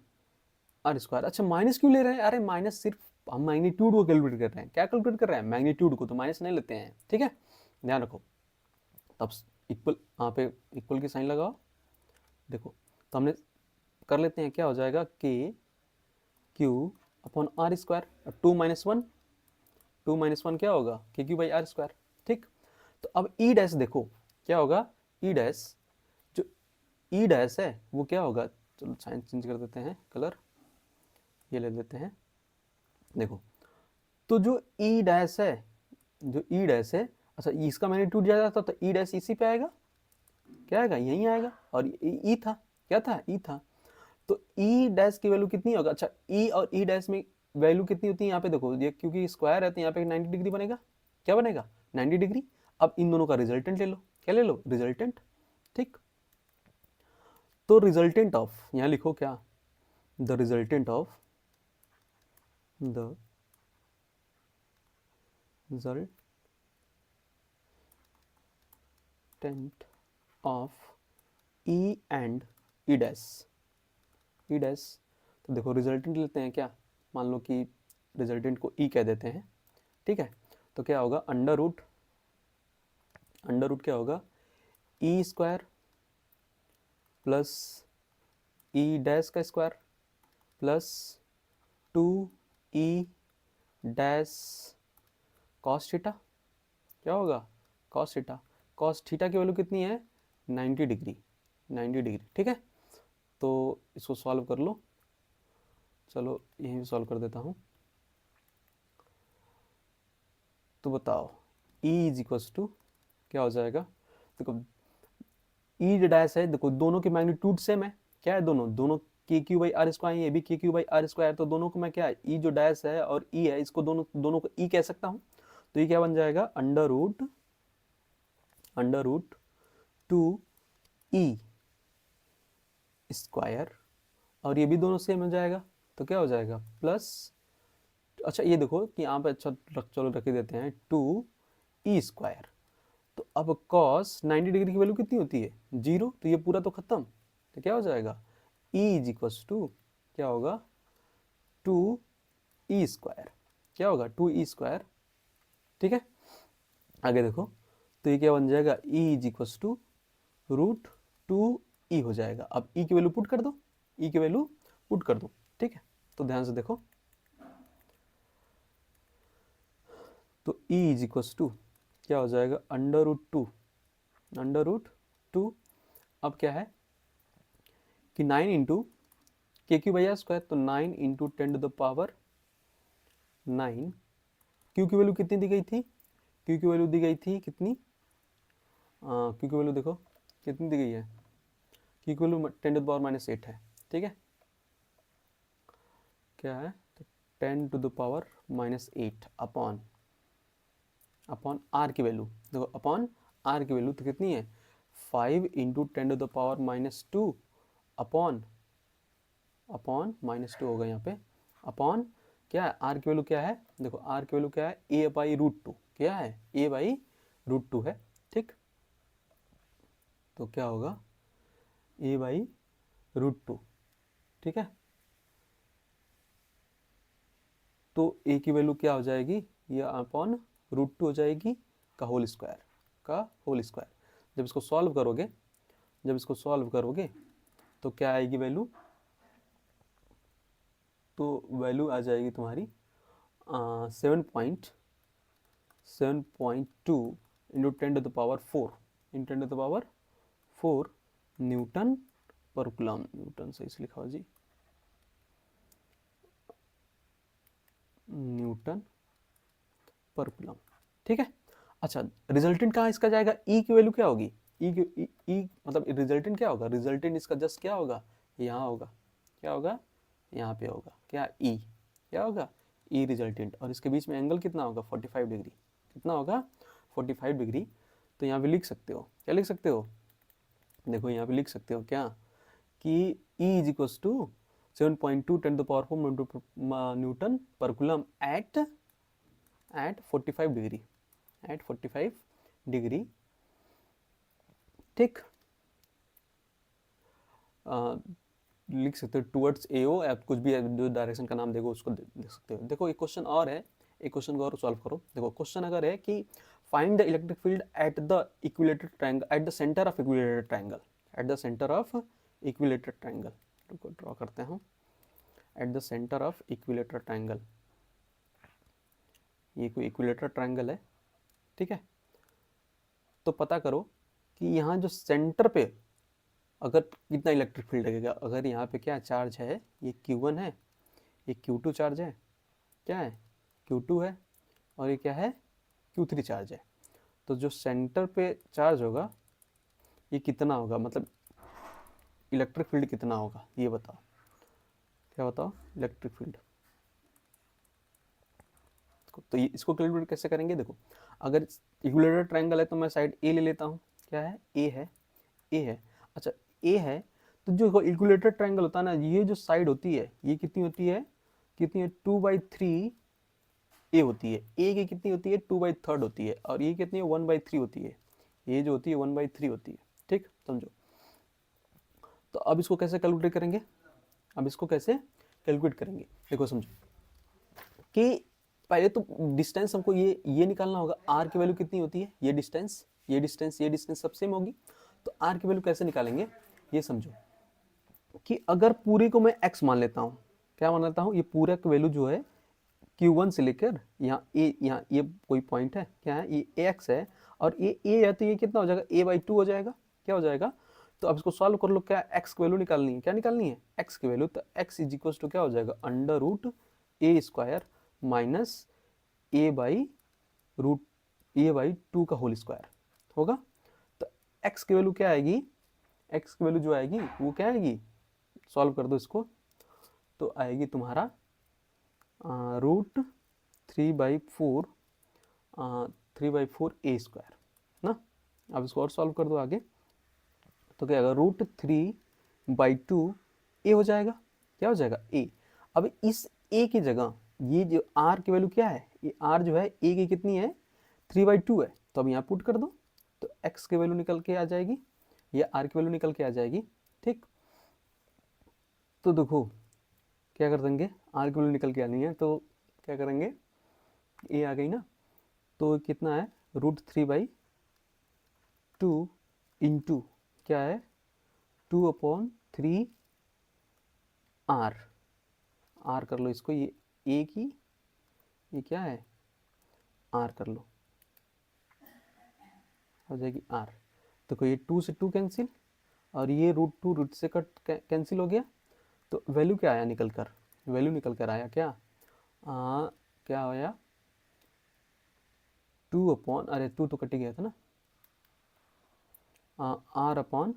r²। अच्छा माइनस क्यों ले रहे हैं, अरे माइनस सिर्फ हम मैग्नीट्यूड को कैलकुलेट कर रहे हैं, क्या कैलकुलेट कर रहे हैं मैग्नीट्यूड को, तो माइनस नहीं लेते हैं, ठीक है, ध्यान रखो। तब इक्वल, यहाँ पे इक्वल की साइन लगाओ, देखो तो हमने कर लेते हैं, क्या हो जाएगा KQ अपॉन r², 2 - 1 क्या होगा KQ/r², ठीक। तो अब E डैश देखो क्या होगा, E डैश, जो E डैश है वो क्या होगा, चलो साइन चेंज कर देते हैं, कलर ये ले लेते हैं, देखो तो जो E डैश है, जो E डैश है, अच्छा इसका मैग्नीट्यूड ज़्यादा था तो E डैश इसी पे आएगा, क्या आएगा यहीं आएगा, और E था, क्या था E था, तो E डैश की वैल्यू कितनी होगा, अच्छा E और E डैश में वैल्यू कितनी होती है, यहाँ पे देखो ये क्योंकि स्क्वायर है तो यहाँ पे 90 डिग्री बनेगा, क्या बनेगा 90 डिग्री। अब इन दोनों का रिजल्टेंट ले लो, क्या ले लो रिजल्टेंट, ठीक, तो रिजल्टेंट ऑफ यहाँ लिखो क्या the resultant of E and E dash. तो देखो रिजल्टेंट लेते हैं क्या, मान लो कि रिजल्टेंट को ई कह देते हैं, ठीक है। तो क्या होगा, अंडर रूट क्या होगा, ई स्क्वायर प्लस ई डैश का square plus 2e dash cos theta. क्या होगा, कॉस थीटा। कॉस थीटा की वैल्यू कितनी है, 90 डिग्री, ठीक है। तो इसको सॉल्व कर लो, चलो यहीं भी सॉल्व कर देता हूँ। तो बताओ E इज इक्वल्स टू क्या हो जाएगा, देखो ई डैश है, देखो दोनों की मैग्नीट्यूड सेम है, क्या है, दोनों के क्यू बाई आर स्क्वायर, ये भी के क्यू बाई आर स्क्वायर, तो दोनों को मैं क्या, ई जो डैश है और ई है, इसको दोनों को ई कह सकता हूँ। तो ये क्या बन जाएगा, अंडर रूट 2e स्क्वायर, और ये भी दोनों सेम हो जाएगा, तो क्या हो जाएगा प्लस, अच्छा ये देखो कि यहाँ पे, अच्छा चलो रख देते हैं 2e स्क्वायर। तो अब cos 90 डिग्री की वैल्यू कितनी होती है, 0, तो ये पूरा तो खत्म, तो क्या हो जाएगा, e इज इक्वल्स टू क्या होगा, 2e स्क्वायर, क्या होगा 2e स्क्वायर, ठीक है। आगे देखो, तो ये क्या बन जाएगा, e is equals to root 2e हो जाएगा। अब e की वैल्यू पुट कर दो, ठीक है। तो ध्यान से देखो, तो e इज इक्वल्स टू क्या हो जाएगा, अंडर रूट टू, अब क्या है कि 9 इंटू के क्यू बाई आर स्क्वायर, तो 9 into 10 to the power 9। Q की वैल्यू कितनी दी गई थी, क्यू की वैल्यू दी गई थी कितनी, क्यू की वैल्यू देखो कितनी दी गई है, क्यू की value 10 to the power minus 8 है, ठीक है। क्या है, तो 10 to the power minus 8 upon R की वैल्यू, देखो अपॉन आर की वैल्यू तो कितनी है, 5 into 10 to the power minus 2 upon minus 2 होगा यहाँ पे, अपॉन क्या है, आर की वैल्यू क्या है, देखो आर की वैल्यू क्या है, ए बाई रूट 2, क्या है, ए बाई रूट 2 है, ठीक। तो क्या होगा, ए बाई रूट 2, ठीक है। तो ए की वैल्यू क्या हो जाएगी, ये अपॉन रूट 2 हो जाएगी का होल स्क्वायर। जब इसको सॉल्व करोगे तो क्या आएगी वैल्यू, तो वैल्यू आ जाएगी तुम्हारी 7.2 into 10 to the power 4 newton per coulomb, newton सही से लिखा हो जी, न्यूटन पर कूलम, ठीक है। अच्छा रिजल्टेंट कहाँ इसका जाएगा, ई की वैल्यू क्या होगी, ई मतलब रिजल्टेंट क्या होगा, रिजल्टेंट इसका जस्ट क्या होगा, यहाँ होगा, क्या होगा, यहाँ पे होगा, क्या ई, क्या होगा ई रिजल्टेंट, और इसके बीच में एंगल कितना होगा, 45 डिग्री, कितना होगा 45 डिग्री। तो यहाँ पे लिख सकते हो, क्या लिख सकते हो, देखो यहाँ पे लिख सकते हो क्या, कि E is equals to 7.2 10 to the power 4 newton per coulomb at 45 degree, ठीक। लिख सकते हो टुवर्ड्स एओ, या कुछ भी जो डायरेक्शन का नाम देखो उसको लिख सकते हो। देखो एक क्वेश्चन और है, एक क्वेश्चन को और सॉल्व करो। देखो क्वेश्चन अगर है कि find the electric field at the equilateral triangle, eight the centre of equilateral triangle, रुको ड्रॉ करते हैं, eight the centre of equilateral triangle, ये कोई इक्विलेटरल ट्रायंगल है, ठीक है। तो पता करो कि यहाँ जो सेंटर पे अगर कितना इलेक्ट्रिक फील्ड लगेगा, अगर यहाँ पे क्या चार्ज है, ये Q1 है, ये Q2 चार्ज है, क्या है Q2 है, और ये क्या है Q3 चार्ज है। तो जो सेंटर पे चार्ज होगा ये कितना होगा, मतलब इलेक्ट्रिक फील्ड कितना होगा, ये बताओ, क्या बताओ इलेक्ट्रिक फील्ड। तो ये इसको कैलकुलेट कैसे करेंगे, देखो अगर इक्विलेटरल ट्रायंगल है तो मैं साइड ए ले लेता हूँ, क्या है ए है, अच्छा ए है, तो जो इक्विलेटरल ट्रायंगल होता है ना, ये जो साइड होती है ये कितनी होती है, 2/3 ए होती है, ए की कितनी होती है 2/3 होती है, और ये कितनी है 1/3 होती है, ये जो होती है 1/3 होती है। ठीक, समझो। तो अब इसको कैसे कैलकुलेट करेंगे, अब इसको कैसे कैलकुलेट करेंगे, देखो समझो कि पहले तो डिस्टेंस हमको ये निकालना होगा, आर की वैल्यू कितनी होती है, ये डिस्टेंस सब सेम होगी, तो आर की वैल्यू कैसे निकालेंगे, ये समझो कि अगर पूरे को मैं x मान लेता हूँ, क्या मान लेता हूँ, ये पूरा का वैल्यू जो है q1 से लेकर यहाँ ये कोई पॉइंट है, क्या है ये ax है, और ये a है, तो ये कितना हो जाएगा a/2 हो जाएगा, क्या हो जाएगा। तो अब इसको सॉल्व कर लो, क्या x की वैल्यू निकालनी है, क्या निकालनी है x की वैल्यू, तो x इज इक्वल टू क्या हो जाएगा √a² माइनस a/2 का होल स्क्वायर होगा। तो x की वैल्यू क्या आएगी, x की वैल्यू जो आएगी वो क्या आएगी, सॉल्व कर दो इसको, तो आएगी तुम्हारा √3/4 ना। अब इसको और सॉल्व कर दो आगे, तो क्या आएगा √3/2 ए हो जाएगा, क्या हो जाएगा ए। अब इस ए की जगह ये जो आर की वैल्यू क्या है, ये आर जो है ए की कितनी है 3/2 है, तो अब यहाँ पुट कर दो, तो एक्स की वैल्यू निकल के आ जाएगी, या आर की वैल्यू निकल के आ जाएगी। ठीक, तो देखो क्या कर देंगे, आर की वैल्यू निकल के आनी है, तो क्या करेंगे, ए आ गई ना, तो कितना है √3/2 इंटू क्या है 2/3 आर, आर कर लो इसको, ये ए की ये क्या है आर कर लो, हो जाएगी आर। तो कोई 2 से 2 कैंसिल, और ये √2 रूट से कट कैंसिल हो गया, तो वैल्यू क्या आया निकल कर, वैल्यू निकल कर आया क्या क्या आया 2 अरे 2 तो कट गया था ना, r/√3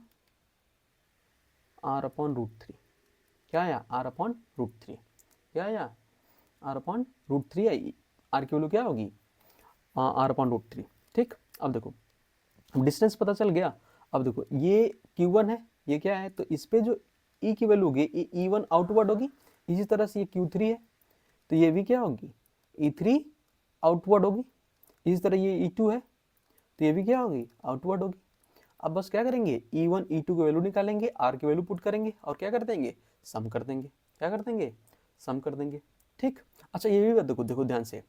क्या आया r/√3 क्या आया r/√3 आई, आर की वैल्यू क्या होगी r/√3। ठीक, अब देखो डिस्टेंस पता चल गया। अब देखो ये q1 है, ये क्या है, तो इस पे जो e की वैल्यू होगी e1 आउटवर्ड होगी, इसी तरह से ये q3 है, तो ये भी क्या होगी e3 आउटवर्ड होगी, इसी तरह ये e2 है, तो ये भी क्या होगी आउटवर्ड होगी। अब बस क्या करेंगे e1 e2 की वैल्यू निकालेंगे, r की वैल्यू पुट करेंगे, और क्या कर देंगे सम कर देंगे, क्या कर देंगे सम कर देंगे। ठीक, अच्छा ये भी देखो देखो ध्यान से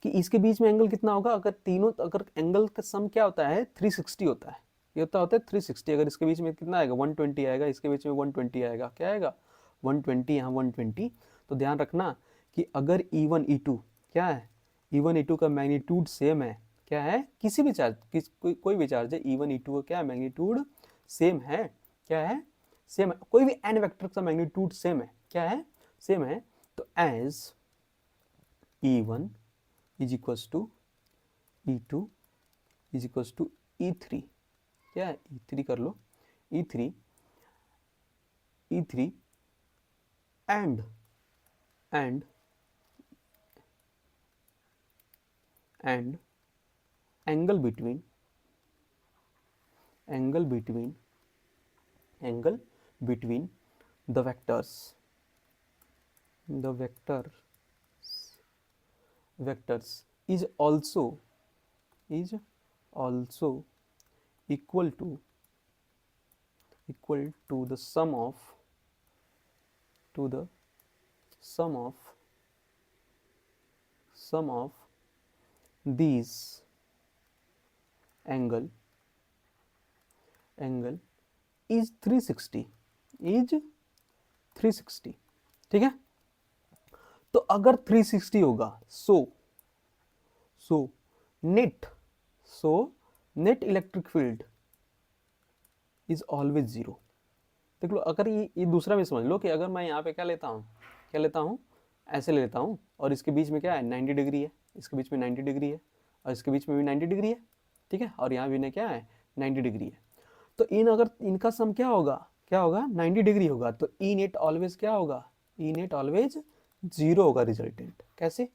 कि इसके बीच में एंगल कितना होगा, अगर तीनों, अगर एंगल का सम क्या होता है 360 होता है, ये होता है 360, अगर इसके बीच में कितना आएगा 120 आएगा, इसके बीच में 120 आएगा, क्या आएगा 120, यहाँ 120। तो ध्यान रखना कि अगर e1 e2 क्या है, e1 e2 का मैग्नीट्यूड सेम है, क्या है किसी भी चार्ज कोई भी चार्ज है e1 e2 का क्या मैग्नीट्यूड सेम है, क्या है सेम है, कोई भी n वेक्टर का मैग्नीट्यूड सेम है, क्या है सेम है, तो as e1 is equals to e2 is equals to e3, क्या है e3 कर लो e3 and angle between the vectors is also equal to the sum of these angle is 360 ठीक है। तो अगर 360 होगा so net electric field is always zero. देख लो, अगर ये दूसरा भी समझ लो कि अगर मैं यहाँ पे क्या लेता हूँ ऐसे लेता हूँ, और इसके बीच में क्या है 90 डिग्री है, इसके बीच में 90 डिग्री है, और इसके बीच में भी 90 डिग्री है, ठीक है, और यहाँ भी क्या है 90 डिग्री है, तो अगर इनका सम क्या होगा 90 डिग्री होगा, तो ई नेट ऑलवेज क्या होगा जीरो होगा रिजल्टेंट। कैसे,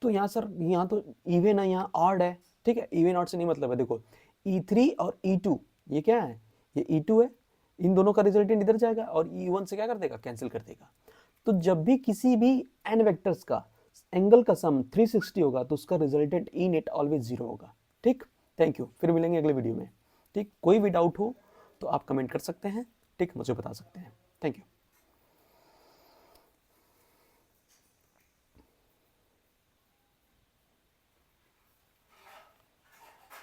तो यहाँ सर यहाँ तो इवन है, यहाँ ऑड है, ठीक है, इवन ऑड से नहीं मतलब है। देखो E3 और E2 ये क्या है, ये E2 है, इन दोनों का रिजल्टेंट इधर जाएगा और E1 से क्या कर देगा, कैंसिल कर देगा। तो जब भी किसी भी n वेक्टर्स का एंगल का सम 360 होगा तो उसका रिजल्टेंट ई नेट ऑलवेज 0 होगा। ठीक, थैंक यू, फिर मिलेंगे अगले वीडियो में। ठीक, कोई भी डाउट हो तो आप कमेंट कर सकते हैं, ठीक, मुझे बता सकते हैं। Thank you.